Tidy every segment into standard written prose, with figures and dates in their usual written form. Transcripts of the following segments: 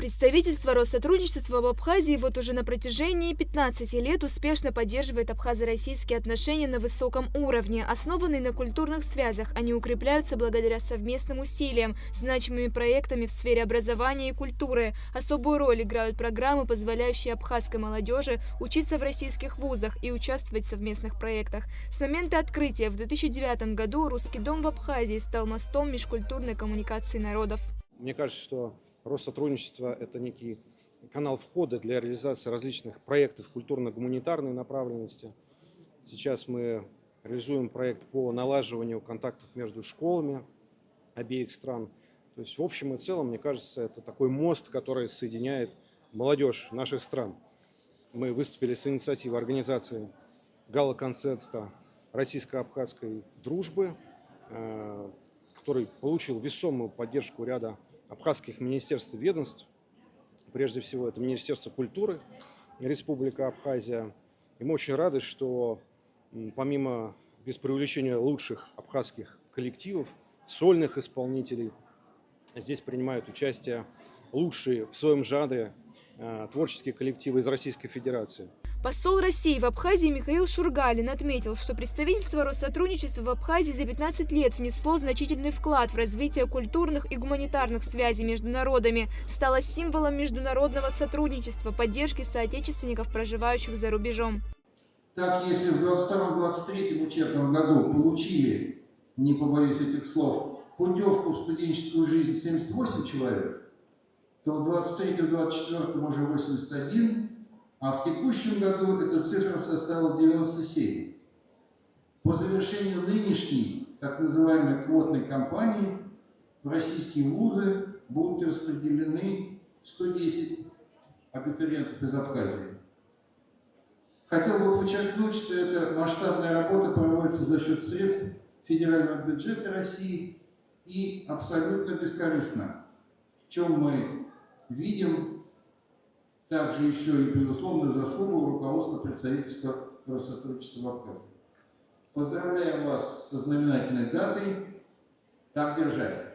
Представительство Россотрудничества в Абхазии вот уже на протяжении 15 лет успешно поддерживает абхазо-российские отношения на высоком уровне, основанные на культурных связях. Они укрепляются благодаря совместным усилиям, значимыми проектами в сфере образования и культуры. Особую роль играют программы, позволяющие абхазской молодежи учиться в российских вузах и участвовать в совместных проектах. С момента открытия в 2009 году Русский дом в Абхазии стал мостом межкультурной коммуникации народов. Мне кажется, что Россотрудничество – это некий канал входа для реализации различных проектов культурно-гуманитарной направленности. Сейчас мы реализуем проект по налаживанию контактов между школами обеих стран. То есть в общем и целом, мне кажется, это такой мост, который соединяет молодежь наших стран. Мы выступили с инициативой организации гала-концерта российско-абхазской дружбы, который получил весомую поддержку ряда абхазских министерств и ведомств. Прежде всего, это Министерство культуры Республика Абхазия. И мы очень рады, что помимо, без преувеличения, лучших абхазских коллективов, сольных исполнителей, здесь принимают участие лучшие в своем жанре творческие коллективы из Российской Федерации. Посол России в Абхазии Михаил Шургалин отметил, что представительство Россотрудничества в Абхазии за 15 лет внесло значительный вклад в развитие культурных и гуманитарных связей между народами, стало символом международного сотрудничества, поддержки соотечественников, проживающих за рубежом. Так, если в 2022-2023 учебном году получили, не побоюсь этих слов, путевку в студенческую жизнь 78 человек, то в 2023-2024 уже 81, а в текущем году эта цифра составила 97. По завершению нынешней, так называемой квотной кампании, в российские вузы будут распределены 110 абитуриентов из Абхазии. Хотел бы подчеркнуть, что эта масштабная работа проводится за счет средств федерального бюджета России и абсолютно бескорыстно, в чем мы видим также еще и безусловную заслугу руководства представительства Россотрудничества в Абхазии. Поздравляем вас со знаменательной датой. Так держать.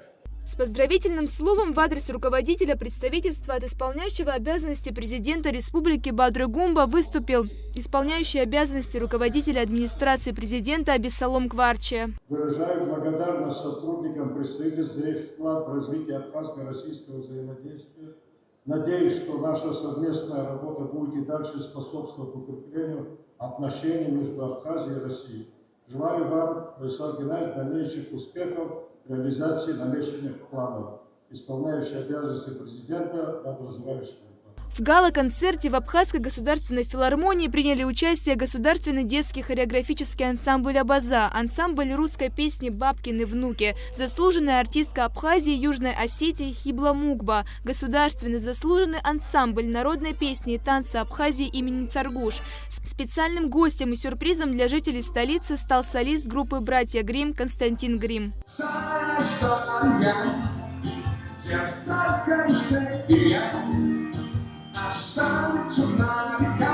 С поздравительным словом в адрес руководителя представительства от исполняющего обязанности президента Республики Бадры Гумба выступил исполняющий обязанности руководителя администрации президента Абиссалом Кварчия. Выражаю благодарность сотрудникам представительства за их вклад в развитие абхазско-российского взаимодействия. Надеюсь, что наша совместная работа будет и дальше способствовать укреплению отношений между Абхазией и Россией. Желаю вам, Владислав Геннадьевич, дальнейших успехов в реализации намеченных планов. Исполняющий обязанности президента Бадра Зуравишвили. В гала-концерте в Абхазской государственной филармонии приняли участие государственный детский хореографический ансамбль «Абаза», ансамбль русской песни «Бабкины внуки», заслуженная артистка Абхазии и Южной Осетии Хибла Мукба, государственный заслуженный ансамбль народной песни и танца Абхазии имени Царгуш. Специальным гостем и сюрпризом для жителей столицы стал солист группы «Братья Гримм» Константин Гримм. Останется на века,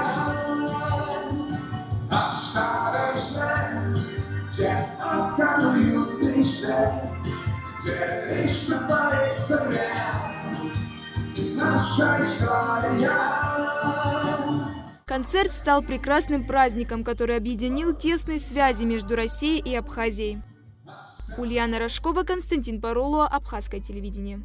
останется те околют песни, где вечно творится наша история. Концерт стал прекрасным праздником, который объединил тесные связи между Россией и Абхазией. Ульяна Рожкова, Константин Паролуа, Абхазское телевидение.